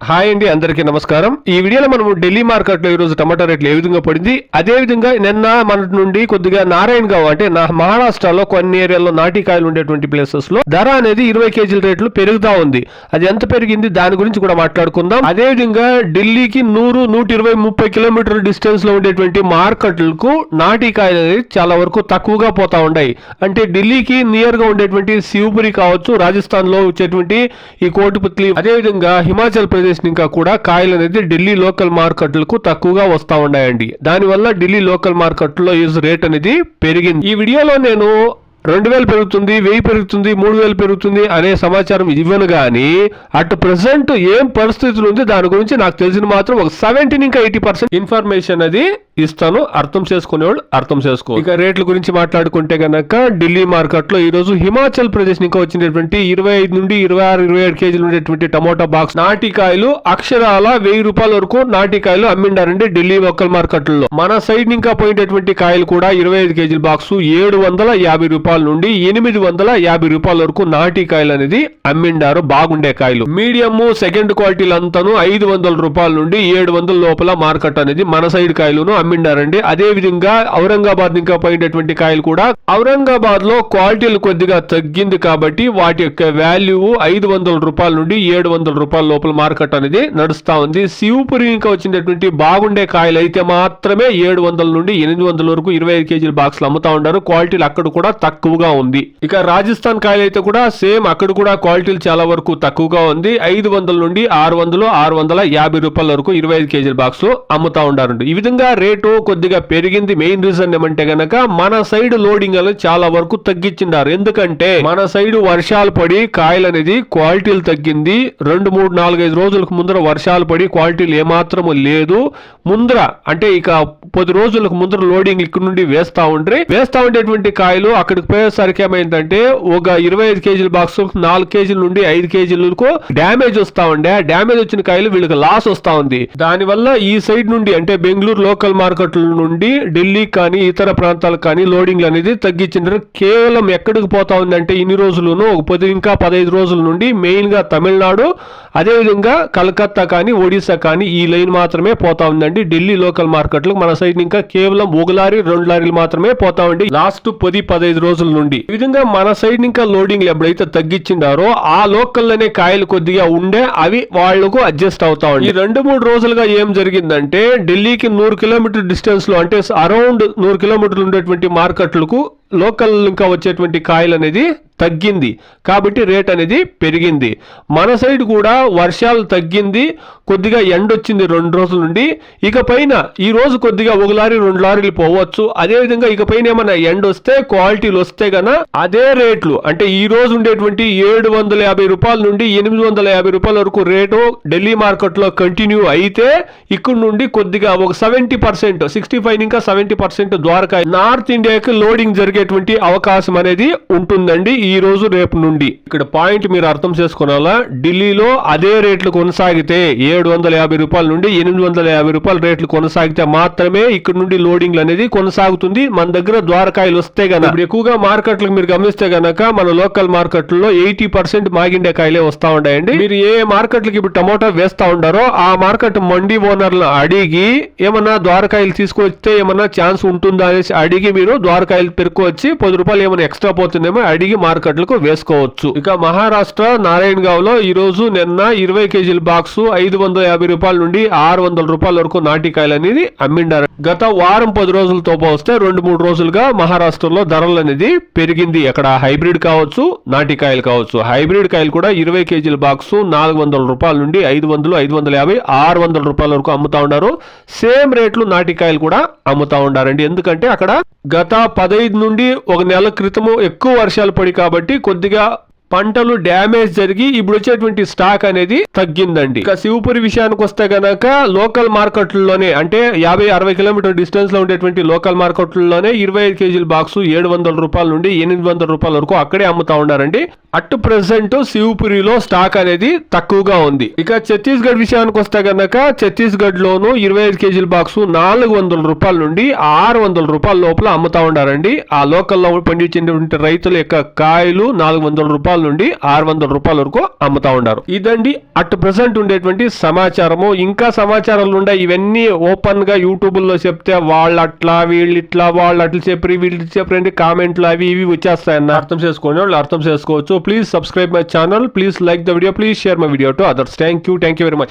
Hi అండి, అందరికీ నమస్కారం. ఈ వీడియోలో మనము ఢిల్లీ మార్కెట్ లో ఈ రోజు టమాటా రేట్లు ఏ విధంగా పడింది, అదే విధంగా నిన్న మన నుండి కొద్దిగా నారాయణగావ్ అంటే మహారాష్ట్రలో కొన్ని ఏరియాలో నాటికాయలు ఉండేటువంటి ప్లేసెస్ లో ధర అనేది 20 కేజీల రేట్లు పెరుగుతా ఉంది. అది ఎంత పెరిగింది దాని గురించి కూడా మాట్లాడుకుందాం. అదే విధంగా ఢిల్లీకి 100, 120, 30 కిలోమీటర్ల డిస్టెన్స్ లో ఉండేటువంటి మార్కెట్లకు నాటికాయలు అనేది చాలా వరకు తక్కువగా పోతా ఉన్నాయి. అంటే ఢిల్లీకి నియర్ గా ఉండేటువంటి శివపురి కావచ్చు, రాజస్థాన్ లో వచ్చేటువంటి ఈ కోటిపుత్లి, అదే విధంగా హిమాచల్ ప్రదేశ్ ఇంకా కూడా కాయలు అనేది ఢిల్లీ లోకల్ మార్కెట్లకు తక్కువగా వస్తా ఉన్నాయండి. దానివల్ల ఢిల్లీ లోకల్ మార్కెట్ లో రేట్ అనేది పెరిగింది. ఈ వీడియోలో నేను 2000 పెరుగుతుంది, 1000 పెరుగుతుంది, 3000 పెరుగుతుంది అనే సమాచారం ఇవ్వను గానీ అటు ప్రెసెంట్ ఏం పరిస్థితులు ఉంది దాని గురించి నాకు తెలిసిన మాత్రం ఒక 70 ఇంకా 80% ఇన్ఫర్మేషన్ అది ఇస్తాను. అర్థం చేసుకునేవాళ్ళు అర్థం చేసుకో. ఇక రేట్ల గురించి మాట్లాడుకుంటే గనక ఢిల్లీ మార్కెట్ లో ఈ రోజు హిమాచల్ ప్రదేశ్ ఇంకా వచ్చినటువంటి 25 నుండి 26, 27 కేజీలు ఉండేటువంటి టమోటా బాక్స్ నాటికాయలు అక్షరాల 1000 రూపాయల వరకు నాటికాయలు అమ్మిండారండి ఢిల్లీ లోకల్ మార్కెట్ లో. మన సైడ్ ఇంకా పోయినటువంటి కాయలు కూడా 25 కేజీల బాక్స్ 750 రూపాయల నుండి 850 రూపాయల వరకు నాటికాయలు అనేది అమ్మిండారు. బాగుండే కాయలు మీడియం సెకండ్ క్వాలిటీలు అంతాను 500 రూపాయల నుండి 700 లోపల మార్కెట్ అనేది మన సైడ్ కాయలను అమ్మిండారండి. అదే విధంగా ఔరంగాబాద్ ఇంకా పోయినటువంటి కాయలు కూడా ఔరంగాబాద్ లో క్వాలిటీలు కొద్దిగా తగ్గింది కాబట్టి వాటి యొక్క వాల్యూ 500 రూపాయల నుండి 700 రూపాయల లోపల మార్కెట్ అనేది నడుస్తా ఉంది. శివపురి ఇంకా వచ్చినటువంటి బాగుండే కాయలు అయితే మాత్రమే 700 నుండి 800 వరకు 25 కేజీల బాక్స్లు అమ్ముతా ఉంటారు. క్వాలిటీలు అక్కడ కూడా తక్కువగా ఉంది. ఇక రాజస్థాన్ కాయలు అయితే కూడా సేమ్, అక్కడ కూడా క్వాలిటీలు చాలా వరకు తక్కువగా ఉంది. 500 నుండి 600, 650 రూపాయల వరకు 25 కేజీల బాక్స్ అమ్ముతా ఉంటారు. ఈ విధంగా రేటు కొద్దిగా పెరిగింది. మెయిన్ రీజన్ ఏమంటే గనక మన సైడ్ లోడింగ్ అనేది చాలా వరకు తగ్గించిండారు. ఎందుకంటే మన సైడ్ వర్షాలు పడి కాయలు అనేది క్వాలిటీలు తగ్గింది. 2, 3, 4, 5 రోజులకు ముందర వర్షాలు పడి క్వాలిటీలు ఏమాత్రము లేదు. ముందర అంటే ఇక 10 రోజులకు ముందర లోడింగ్ ఇక్కడ నుండి వేస్తా ఉండేటువంటి కాయలు అక్కడికి పోయేసరికి ఏమైందంటే ఒక 25 కేజీల బాక్స్ 4 కేజీల నుండి 5 కేజీలకు డ్యామేజ్ వస్తా ఉండే. డ్యామేజ్ వచ్చిన కాయలు వీళ్ళకి లాస్ వస్తా ఉంది. దానివల్ల ఈ సైడ్ నుండి అంటే బెంగళూరు లోకల్ మార్కెట్ల నుండి ఢిల్లీ కానీ ఇతర ప్రాంతాలకు కానీ లోడింగ్ అనేది తగ్గించారు. కేవలం ఎక్కడికి పోతా ఉందంటే ఇన్ని రోజులను ఒక 10 ఇంకా 15 రోజుల నుండి మెయిన్ గా తమిళనాడు, అదే విధంగా కలకత్తా కానీ ఒడిశా కానీ ఈ లైన్ మాత్రమే పోతా ఉందండి ఢిల్లీ లోకల్ మార్కెట్ లో. మన సైడ్ ఇంకా కేవలం 1 లారీ 2 లారీలు మాత్రమే పోతా ఉండి లాస్ట్ 10-15 రోజుల నుండి. ఈ విధంగా మన సైడ్ ఇంకా లోడింగ్ ఎప్పుడైతే తగ్గించిండారో ఆ లోకల్ అనే కాయలు కొద్దిగా ఉండే అవి వాళ్లకు అడ్జస్ట్ అవుతా ఉంది. ఈ 2-3 రోజులుగా ఏం జరిగిందంటే ఢిల్లీకి 100 కిలోమీటర్ డిస్టెన్స్ లో అంటే అరౌండ్ 100 కిలోమీటర్లు ఉండేటువంటి మార్కెట్లకు లోకల్ ఇంకా వచ్చేటువంటి కాయలు అనేది తగ్గింది కాబట్టి రేట్ అనేది పెరిగింది. మన సైడ్ కూడా వర్షాలు తగ్గింది, కొద్దిగా ఎండ వచ్చింది 2 రోజుల నుండి. ఇక పైన ఈ రోజు కొద్దిగా 1 లారీ 2 లారీలు పోవచ్చు. అదే విధంగా ఇక పైన ఏమైనా ఎండ వస్తే క్వాలిటీలు వస్తే గన అదే రేట్లు అంటే ఈ రోజు ఉండేటువంటి 750 రూపాయల నుండి 850 రూపాయల వరకు రేటు ఢిల్లీ మార్కెట్ లో కంటిన్యూ అయితే ఇక్కడ నుండి కొద్దిగా ఒక 70%, 65 ఇంకా 70% ద్వారకా నార్త్ ఇండియాకి లోడింగ్ జరిగేటువంటి అవకాశం అనేది ఉంటుందండి ఈ రోజు రేపు నుండి. ఇక్కడ పాయింట్ మీరు అర్థం చేసుకోవాలా, ఢిల్లీలో అదే రేట్లు కొనసాగితే 750 రూపాయల నుండి 850 రూపాయల రేట్లు కొనసాగితే మాత్రమే ఇక్కడ నుండి లోడింగ్ అనేది కొనసాగుతుంది. మన దగ్గర ద్వారకాయలు వస్తే గనక ఇప్పుడు ఎక్కువగా మార్కెట్లకు మీరు గమనిస్తే గనక మన లోకల్ మార్కెట్లో 80% మాగిండే కాయలే వస్తా ఉంటాయండి. మీరు ఏ మార్కెట్లకి ఇప్పుడు టమోటా వేస్తా ఉంటారో ఆ మార్కెట్ మండీ ఓనర్లు అడిగి ఏమన్నా ద్వారకాయలు తీసుకొస్తే ఏమన్నా ఛాన్స్ ఉంటుందా అనేసి అడిగి మీరు ద్వారకాయలు పెరుక్కొచ్చి 10 రూపాయలు ఏమైనా ఎక్స్ట్రా పోతుందేమో అడిగి మార్కెట్లకు వేసుకోవచ్చు. ఇక మహారాష్ట్ర నారాయణగావ్ లో ఈ రోజు నిన్న 20 కేజీల బాక్స్ 550 రూపాయల నుండి 600 రూపాయల వరకు నాటికాయలు అనేది అమ్మిండారు. గత వారం 10 రోజులతో పోస్తే 2-3 రోజులుగా మహారాష్ట్రలో ధరలు అనేది పెరిగింది. అక్కడ హైబ్రిడ్ కావచ్చు, నాటికాయలు కావచ్చు. హైబ్రిడ్ కాయలు కూడా 20 కేజీల బాక్స్ 400 రూపాయల నుండి 500, 550, 600 రూపాయల వరకు అమ్ముతా ఉన్నారు. సేమ్ రేట్లు నాటికాయలు కూడా అమ్ముతా ఉండారండి. ఎందుకంటే అక్కడ గత 15 నుండి ఒక నెల క్రితము ఎక్కువ వర్షాలు పడి కాబట్టి కొద్దిగా పంటలు డ్యామేజ్ జరిగి ఇప్పుడు వచ్చేటువంటి స్టాక్ అనేది తగ్గిందండి. ఇక శివపురి విషయానికి వస్తే గనక లోకల్ మార్కెట్లలోనే అంటే 50-60 కిలోమీటర్ డిస్టెన్స్ లో ఉండేటువంటి లోకల్ మార్కెట్లలోనే 25 కేజీల బాక్స్ 700 రూపాయల నుండి 800 రూపాయల వరకు అక్కడే అమ్ముతా ఉన్నారండి. అట్ ప్రెసెంట్ శివపురిలో స్టాక్ అనేది తక్కువగా ఉంది. ఇక ఛత్తీస్గఢ్ విషయానికి వస్తే గనక ఛత్తీస్గఢ్ లోను 25 కేజీల బాక్స్ 400 రూపాయల నుండి 600 రూపాయల లోపల అమ్ముతా ఉండారండి. ఆ లోకల్లో పండించినటువంటి రైతుల యొక్క కాయలు 400 రూపాయల రూపాయల నుండి 600 రూపాయల వరకు అమ్ముతా ఉన్నారు. ఇదండి అట్ ప్రెసెంట్ ఉండేటువంటి సమాచారము. ఇంకా సమాచారాలు ఉన్నాయి, ఇవన్నీ ఓపెన్ గా యూట్యూబ్ లో చెప్తే వాళ్ళు అట్లా వీళ్ళు ఇట్లా వాళ్ళు అట్లా చెప్పి వీళ్ళు చెప్పండి కామెంట్లు అవి ఇవి వచ్చేస్తాయన్న. అర్థం చేసుకోండి, వాళ్ళు అర్థం చేసుకోవచ్చు. Please subscribe my channel, please like the video, please share my video to others. Thank you very much.